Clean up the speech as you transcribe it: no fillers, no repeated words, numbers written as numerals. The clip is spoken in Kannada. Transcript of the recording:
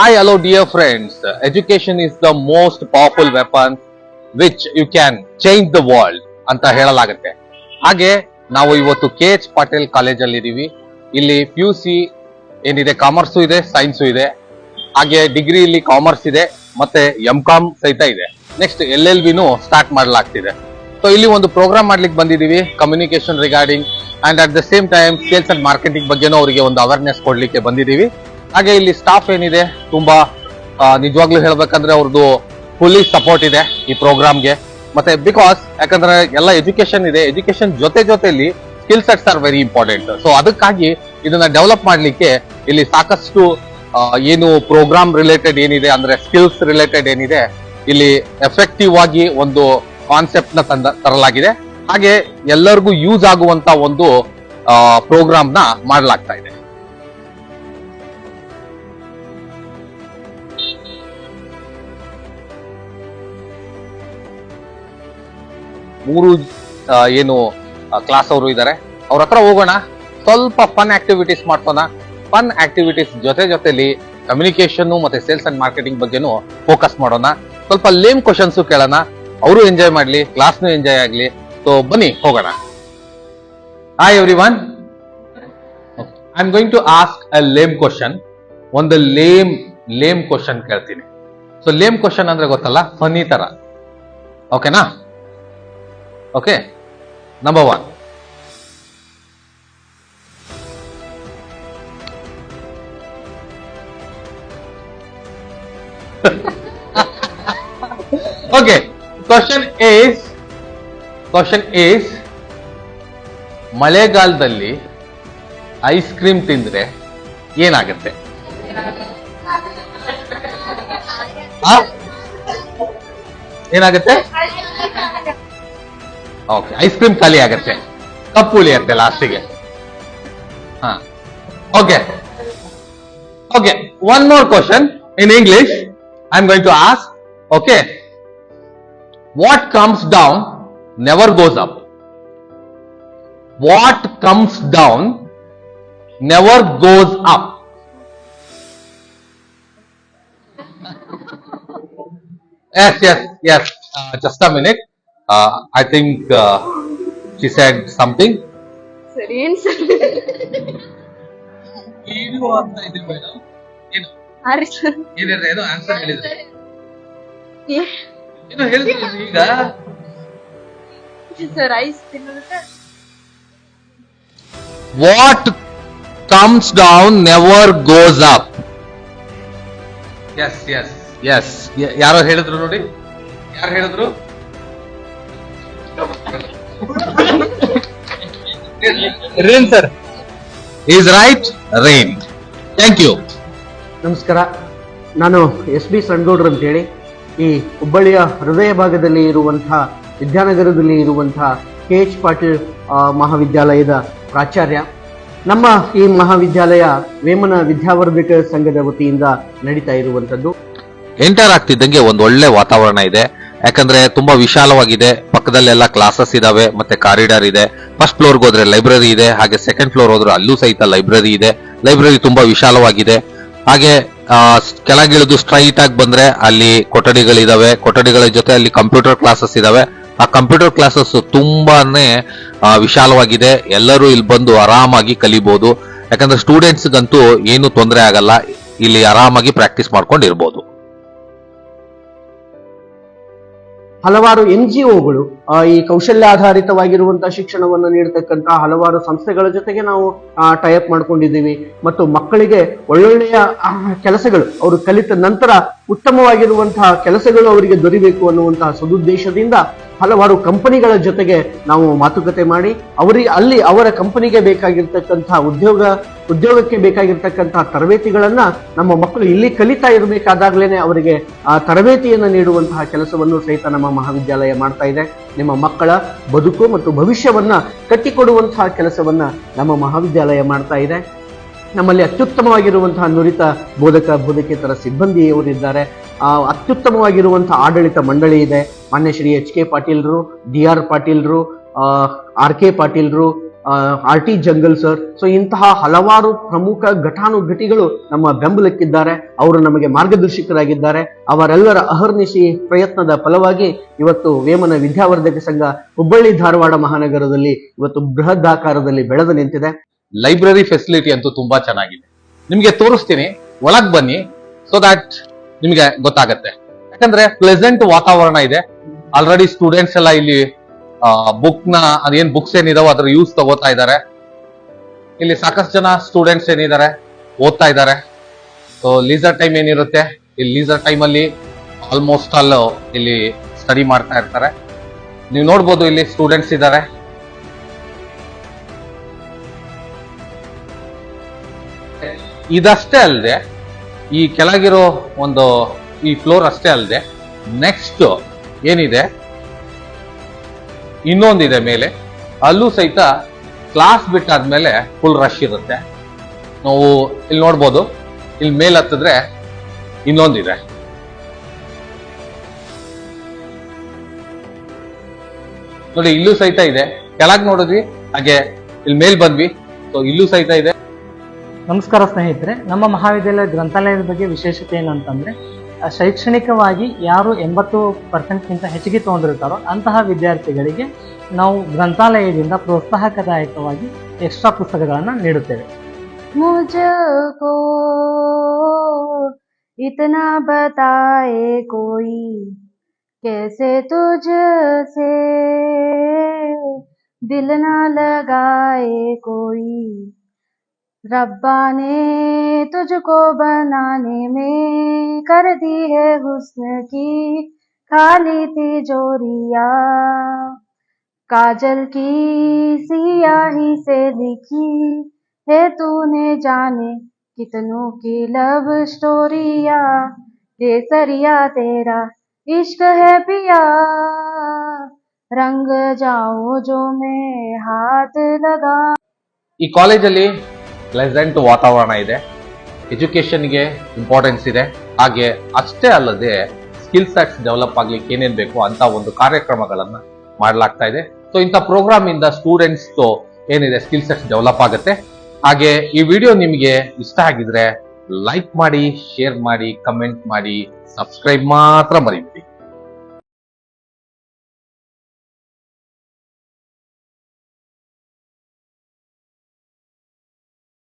Hi, hello, dear friends. Education is the most powerful weapon which you can change the world ಅಂತ ಹೇಳಲಾಗುತ್ತೆ. ಹಾಗೆ ನಾವು ಇವತ್ತು KH ಪಾಟೀಲ್ ಕಾಲೇಜಲ್ಲಿ ಇದೀವಿ. ಇಲ್ಲಿ PUC ಏನಿದೆ ಕಾಮರ್ಸು ಇದೆ, ಸೈನ್ಸು ಇದೆ. ಹಾಗೆ ಡಿಗ್ರಿಯಲ್ಲಿ ಕಾಮರ್ಸ್ ಇದೆ ಮತ್ತೆ MCOM ಸಹಿತ ಇದೆ. ನೆಕ್ಸ್ಟ್ LLBನೂ ಸ್ಟಾರ್ಟ್ ಮಾಡಲಾಗ್ತಿದೆ. ಸೊ ಇಲ್ಲಿ ಒಂದು ಪ್ರೋಗ್ರಾಮ್ ಮಾಡ್ಲಿಕ್ಕೆ ಬಂದಿದೀವಿ, communication regarding and at the same time sales and marketing ಬಗ್ಗೆನೂ ಅವರಿಗೆ ಒಂದು ಅವೇರ್ನೆಸ್ ಕೊಡ್ಲಿಕ್ಕೆ ಬಂದಿದೀವಿ. ಹಾಗೆ ಇಲ್ಲಿ ಸ್ಟಾಫ್ ಏನಿದೆ ತುಂಬಾ ನಿಜವಾಗ್ಲೂ ಹೇಳ್ಬೇಕಂದ್ರೆ ಅವ್ರದ್ದು ಫುಲ್ಲಿ ಸಪೋರ್ಟ್ ಇದೆ ಈ ಪ್ರೋಗ್ರಾಮ್ಗೆ. ಮತ್ತೆ ಯಾಕಂದ್ರೆ ಎಲ್ಲ ಎಜುಕೇಶನ್ ಇದೆ, ಎಜುಕೇಶನ್ ಜೊತೆಲಿ skill sets are very important. So ಅದಕ್ಕಾಗಿ ಇದನ್ನ ಡೆವಲಪ್ ಮಾಡ್ಲಿಕ್ಕೆ ಇಲ್ಲಿ ಸಾಕಷ್ಟು ಏನು ಪ್ರೋಗ್ರಾಮ್ ರಿಲೇಟೆಡ್ ಏನಿದೆ ಅಂದ್ರೆ ಸ್ಕಿಲ್ಸ್ ರಿಲೇಟೆಡ್ ಏನಿದೆ ಇಲ್ಲಿ ಎಫೆಕ್ಟಿವ್ ಆಗಿ ಒಂದು ಕಾನ್ಸೆಪ್ಟ್ ನ ತರಲಾಗಿದೆ. ಹಾಗೆ ಎಲ್ಲರಿಗೂ ಯೂಸ್ ಆಗುವಂತ ಒಂದು ಪ್ರೋಗ್ರಾಮ್ ನ ಮಾಡಲಾಗ್ತಾ ಇದೆ. ಮೂರು ಏನು ಕ್ಲಾಸ್ ಅವರು ಇದ್ದಾರೆ, ಅವ್ರ ಹತ್ರ ಹೋಗೋಣ, ಸ್ವಲ್ಪ ಫನ್ ಆಕ್ಟಿವಿಟೀಸ್ ಮಾಡ್ಸೋಣ. ಫನ್ ಆಕ್ಟಿವಿಟೀಸ್ ಜೊತೆಲಿ ಕಮ್ಯುನಿಕೇಶನ್ ಮತ್ತೆ ಸೇಲ್ಸ್ ಅಂಡ್ ಮಾರ್ಕೆಟಿಂಗ್ ಬಗ್ಗೆನೂ ಫೋಕಸ್ ಮಾಡೋಣ. ಸ್ವಲ್ಪ ಲೇಮ್ ಕ್ವಶನ್ಸ್ ಕೇಳೋಣ, ಅವರು ಎಂಜಾಯ್ ಮಾಡ್ಲಿ, ಕ್ಲಾಸ್ನು ಎಂಜಾಯ್ ಆಗ್ಲಿ. ಸೊ ಬನ್ನಿ ಹೋಗೋಣ. Hi everyone, I am going to ask a lame question. ಒಂದು ಲೇಮ್ ಕ್ವಶನ್ ಕೇಳ್ತೀನಿ. ಸೊ ಲೇಮ್ ಕ್ವಶನ್ ಅಂದ್ರೆ ಗೊತ್ತಲ್ಲ, ಫನಿ ತರ. ಓಕೆನಾ? Okay, number 1. Okay, question is ಮಳೆಗಾಲದಲ್ಲಿ ಐಸ್ ಕ್ರೀಮ್ ತಿಂದ್ರೆ ಏನಾಗುತ್ತೆ? ಏನಾಗುತ್ತೆ? ಓಕೆ, ಐಸ್ ಕ್ರೀಮ್ ಖಾಲಿ ಆಗುತ್ತೆ, ಕಪ್ಪು ಉಳಿಯುತ್ತೆ ಲಾಸ್ಟಿಗೆ. Okay, one more question in English I am going to ask. Okay, what comes down never goes up? What comes down never goes up? Yes. Just a minute. I think she said something. ಸರಿ ಏನ್ ಸರ್? ಏನು ಅಂತ ಇದೆ ಮೇಡಮ್? ಏನು? ಆರಿ ಸರ್. ಏನು ಆನ್ಸರ್ ಹೇಳಿದ್ರೆ? ಏನು ಹೇಳಿದ್ರಿ ಈಗ? ಸರ್ ಐಸ್ ತಿನ್ನೋದಕ್ಕೆ. What comes down never goes up. Yes. ಯಾರೋ ಹೇಳಿದ್ರು ನೋಡಿ? ಯಾರು ಹೇಳಿದ್ರು? Rain sir is right. Rain. Thank you. ನಮಸ್ಕಾರ, ನಾನು SB ಸಂಡೋಡ್ರು ಅಂತ ಹೇಳಿ ಈ ಹುಬ್ಬಳ್ಳಿಯ ಹೃದಯ ಭಾಗದಲ್ಲಿ ಇರುವಂತಹ ವಿದ್ಯಾನಗರದಲ್ಲಿ ಇರುವಂತಹ KH ಪಾಟೀಲ್ ಮಹಾವಿದ್ಯಾಲಯದ ಪ್ರಾಚಾರ್ಯ. ನಮ್ಮ ಈ ಮಹಾವಿದ್ಯಾಲಯ ವೇಮನ ವಿದ್ಯಾವರ್ಧಕ ಸಂಘದ ವತಿಯಿಂದ ನಡೀತಾ ಇರುವಂತದ್ದು. ಎಂಟರ್ ಆಗ್ತಿದ್ದಂಗೆ ಒಂದು ಒಳ್ಳೆ ವಾತಾವರಣ ಇದೆ, ಯಾಕಂದ್ರೆ ತುಂಬಾ ವಿಶಾಲವಾಗಿದೆ. ಪಕ್ಕದಲ್ಲೆಲ್ಲ ಕ್ಲಾಸಸ್ ಇದಾವೆ, ಮತ್ತೆ ಕಾರಿಡಾರ್ ಇದೆ. ಫಸ್ಟ್ ಫ್ಲೋರ್ಗೆ ಹೋದ್ರೆ ಲೈಬ್ರರಿ ಇದೆ, ಹಾಗೆ ಸೆಕೆಂಡ್ ಫ್ಲೋರ್ ಹೋದ್ರೆ ಅಲ್ಲೂ ಸಹಿತ ಲೈಬ್ರರಿ ಇದೆ. ಲೈಬ್ರರಿ ತುಂಬಾ ವಿಶಾಲವಾಗಿದೆ. ಹಾಗೆ ಕೆಳಗಿಳಿದು ಸ್ಟ್ರೈಟ್ ಆಗಿ ಬಂದ್ರೆ ಅಲ್ಲಿ ಕೊಠಡಿಗಳಿದಾವೆ. ಕೊಠಡಿಗಳ ಜೊತೆ ಅಲ್ಲಿ ಕಂಪ್ಯೂಟರ್ ಕ್ಲಾಸಸ್ ಇದಾವೆ. ಆ ಕಂಪ್ಯೂಟರ್ ಕ್ಲಾಸಸ್ ತುಂಬಾನೇ ವಿಶಾಲವಾಗಿದೆ. ಎಲ್ಲರೂ ಇಲ್ಲಿ ಬಂದು ಆರಾಮಾಗಿ ಕಲಿಬಹುದು. ಯಾಕಂದ್ರೆ ಸ್ಟೂಡೆಂಟ್ಸ್ಗಂತೂ ಏನು ತೊಂದರೆ ಆಗಲ್ಲ, ಇಲ್ಲಿ ಆರಾಮಾಗಿ ಪ್ರಾಕ್ಟೀಸ್ ಮಾಡ್ಕೊಂಡಿರ್ಬೋದು. ಹಲವಾರು NGOಗಳು ಈ ಕೌಶಲ್ಯಾಧಾರಿತವಾಗಿರುವಂತಹ ಶಿಕ್ಷಣವನ್ನು ನೀಡತಕ್ಕಂತಹ ಹಲವಾರು ಸಂಸ್ಥೆಗಳ ಜೊತೆಗೆ ನಾವು ಟೈಅಪ್ ಮಾಡ್ಕೊಂಡಿದ್ದೀವಿ. ಮತ್ತು ಮಕ್ಕಳಿಗೆ ಒಳ್ಳೊಳ್ಳೆಯ ಕೆಲಸಗಳು ಅವರು ಕಲಿತ ನಂತರ ಉತ್ತಮವಾಗಿರುವಂತಹ ಕೆಲಸಗಳು ಅವರಿಗೆ ದೊರೆಯಬೇಕು ಅನ್ನುವಂತಹ ಸದುದ್ದೇಶದಿಂದ ಹಲವಾರು ಕಂಪನಿಗಳ ಜೊತೆಗೆ ನಾವು ಮಾತುಕತೆ ಮಾಡಿ ಅಲ್ಲಿ ಅವರ ಕಂಪನಿಗೆ ಬೇಕಾಗಿರ್ತಕ್ಕಂತಹ ಉದ್ಯೋಗಕ್ಕೆ ಬೇಕಾಗಿರ್ತಕ್ಕಂತಹ ತರಬೇತಿಗಳನ್ನ ನಮ್ಮ ಮಕ್ಕಳು ಇಲ್ಲಿ ಕಲಿತಾ ಇರಬೇಕಾದಾಗ್ಲೇನೆ ಅವರಿಗೆ ಆ ತರಬೇತಿಯನ್ನು ನೀಡುವಂತಹ ಕೆಲಸವನ್ನು ಸಹಿತ ನಮ್ಮ ಮಹಾವಿದ್ಯಾಲಯ ಮಾಡ್ತಾ ಇದೆ. ನಿಮ್ಮ ಮಕ್ಕಳ ಬದುಕು ಮತ್ತು ಭವಿಷ್ಯವನ್ನ ಕಟ್ಟಿಕೊಡುವಂತಹ ಕೆಲಸವನ್ನ ನಮ್ಮ ಮಹಾವಿದ್ಯಾಲಯ ಮಾಡ್ತಾ ಇದೆ. ನಮ್ಮಲ್ಲಿ ಅತ್ಯುತ್ತಮವಾಗಿರುವಂತಹ ನುರಿತ ಬೋಧಕೇತರ ಸಿಬ್ಬಂದಿಯವರಿದ್ದಾರೆ. ಅತ್ಯುತ್ತಮವಾಗಿರುವಂತಹ ಆಡಳಿತ ಮಂಡಳಿ ಇದೆ. ಮಾನ್ಯ Shri HK ಪಾಟೀಲ್ರು, DR ಪಾಟೀಲ್ರು, RK ಪಾಟೀಲ್ರು, RT jungle sir. So ಇಂತಹ ಹಲವಾರು ಪ್ರಮುಖ ಘಟಾನುಘಟಿಗಳು ನಮ್ಮ ಬೆಂಬಲಕ್ಕಿದ್ದಾರೆ. ಅವರು ನಮಗೆ ಮಾರ್ಗದರ್ಶಕರಾಗಿದ್ದಾರೆ. ಅವರೆಲ್ಲರ ಅಹರ್ನಿಶಿ ಪ್ರಯತ್ನದ ಫಲವಾಗಿ ಇವತ್ತು ವೇಮನ ವಿದ್ಯಾವರ್ಧಕ ಸಂಘ ಹುಬ್ಬಳ್ಳಿ ಧಾರವಾಡ ಮಹಾನಗರದಲ್ಲಿ ಇವತ್ತು ಬೃಹದಾಕಾರದಲ್ಲಿ ಬೆಳೆದು ನಿಂತಿದೆ. ಲೈಬ್ರರಿ ಫೆಸಿಲಿಟಿ ಅಂತೂ ತುಂಬಾ ಚೆನ್ನಾಗಿದೆ. ನಿಮ್ಗೆ ತೋರಿಸ್ತೀನಿ, ಒಳಗ್ ಬನ್ನಿ, ಸೊ ದಟ್ ನಿಮ್ಗೆ ಗೊತ್ತಾಗತ್ತೆ. ಯಾಕಂದ್ರೆ ಪ್ಲೆಸೆಂಟ್ ವಾತಾವರಣ ಇದೆ. ಆಲ್ರೆಡಿ ಸ್ಟೂಡೆಂಟ್ಸ್ ಎಲ್ಲ ಇಲ್ಲಿ ಬುಕ್ ನ ಅದೇನ್ ಬುಕ್ಸ್ ಏನಿದಾವೋ ಅದ್ರ ಯೂಸ್ ತಗೋತಾ ಇದ್ದಾರೆ. ಇಲ್ಲಿ ಸಾಕಷ್ಟು ಜನ ಸ್ಟೂಡೆಂಟ್ಸ್ ಏನಿದ್ದಾರೆ ಓದ್ತಾ ಇದ್ದಾರೆ. ಸೊ ಲೀಸರ್ ಟೈಮ್ ಏನಿರುತ್ತೆ, ಇಲ್ಲಿ ಲೀಸರ್ ಟೈಮ್ ಅಲ್ಲಿ ಆಲ್ಮೋಸ್ಟ್ ಆಲ್ ಇಲ್ಲಿ ಸ್ಟಡಿ ಮಾಡ್ತಾ ಇರ್ತಾರೆ. ನೀವು ನೋಡ್ಬೋದು ಇಲ್ಲಿ ಸ್ಟೂಡೆಂಟ್ಸ್ ಇದ್ದಾರೆ. ಇದಷ್ಟೇ ಅಲ್ಲದೆ ಈ ಕೆಳಗಿರೋ ಒಂದು ಈ ಫ್ಲೋರ್ ಅಷ್ಟೇ ಅಲ್ಲದೆ ನೆಕ್ಸ್ಟ್ ಏನಿದೆ ಇನ್ನೊಂದಿದೆ ಮೇಲೆ, ಅಲ್ಲೂ ಸಹಿತ ಕ್ಲಾಸ್ ಬಿಟ್ಟಾದ್ಮೇಲೆ ಫುಲ್ ರಶ್ ಇರುತ್ತೆ. ನಾವು ಇಲ್ಲಿ ನೋಡ್ಬೋದು, ಇಲ್ಲಿ ಮೇಲ್ ಹತ್ತಿದ್ರೆ ಇನ್ನೊಂದಿದೆ. ನೋಡಿ ಇಲ್ಲೂ ಸಹಿತ ಇದೆ. ಕೆಳಗ್ ನೋಡಿದ್ವಿ, ಹಾಗೆ ಇಲ್ಲಿ ಮೇಲ್ ಬಂದ್ವಿ, ಸೊ ಇಲ್ಲೂ ಸಹಿತ ಇದೆ. ನಮಸ್ಕಾರ ಸ್ನೇಹಿತರೆ, ನಮ್ಮ ಮಹಾವಿದ್ಯಾಲಯ ಗ್ರಂಥಾಲಯದ ಬಗ್ಗೆ ವಿಶೇಷತೆ ಏನಂತಂದ್ರೆ ಶೈಕ್ಷಣಿಕವಾಗಿ ಯಾರು 80%ಗಿಂತ ಹೆಚ್ಚಿಗೆ ತಗೊಂಡಿರ್ತಾರೋ ಅಂತಹ ವಿದ್ಯಾರ್ಥಿಗಳಿಗೆ ನಾವು ಗ್ರಂಥಾಲಯದಿಂದ ಪ್ರೋತ್ಸಾಹಕದಾಯಕವಾಗಿ ಎಕ್ಸ್ಟ್ರಾ ಪುಸ್ತಕಗಳನ್ನು ನೀಡುತ್ತೇವೆ. मुझको इतना बताए कोई कैसे तुझसे दिल ना लगाए कोई रब्बा ने तुझको बनाने में कर दी है हुस्न की खाली तिजोरिया काजल की सियाही से लिखी है तूने जाने कितनों की लव स्टोरिया केसरिया तेरा इश्क है पिया रंग जाओ जो मैं हाथ लगा. ಈ ಕಾಲೇಜಲ್ಲಿ ಪ್ಲೆಸೆಂಟ್ ವಾತಾವರಣ ಇದೆ, ಎಜುಕೇಶನ್ಗೆ ಇಂಪಾರ್ಟೆನ್ಸ್ ಇದೆ, ಹಾಗೆ ಅಷ್ಟೇ ಅಲ್ಲದೆ ಸ್ಕಿಲ್ ಸೆಟ್ಸ್ ಡೆವಲಪ್ ಆಗ್ಲಿಕ್ಕೆ ಏನೇನ್ ಬೇಕು ಅಂತ ಒಂದು ಕಾರ್ಯಕ್ರಮಗಳನ್ನ ಮಾಡಲಾಗ್ತಾ ಇದೆ. ಸೊ ಇಂಥ ಪ್ರೋಗ್ರಾಮ್ ಇಂದ ಸ್ಟೂಡೆಂಟ್ಸ್ ಏನಿದೆ ಸ್ಕಿಲ್ ಸೆಟ್ಸ್ ಡೆವಲಪ್ ಆಗುತ್ತೆ. ಹಾಗೆ ಈ ವಿಡಿಯೋ ನಿಮಗೆ ಇಷ್ಟ ಆಗಿದ್ರೆ ಲೈಕ್ ಮಾಡಿ, ಶೇರ್ ಮಾಡಿ, ಕಮೆಂಟ್ ಮಾಡಿ, ಸಬ್ಸ್ಕ್ರೈಬ್ ಮಾತ್ರ ಮರಿಬೇಡಿ.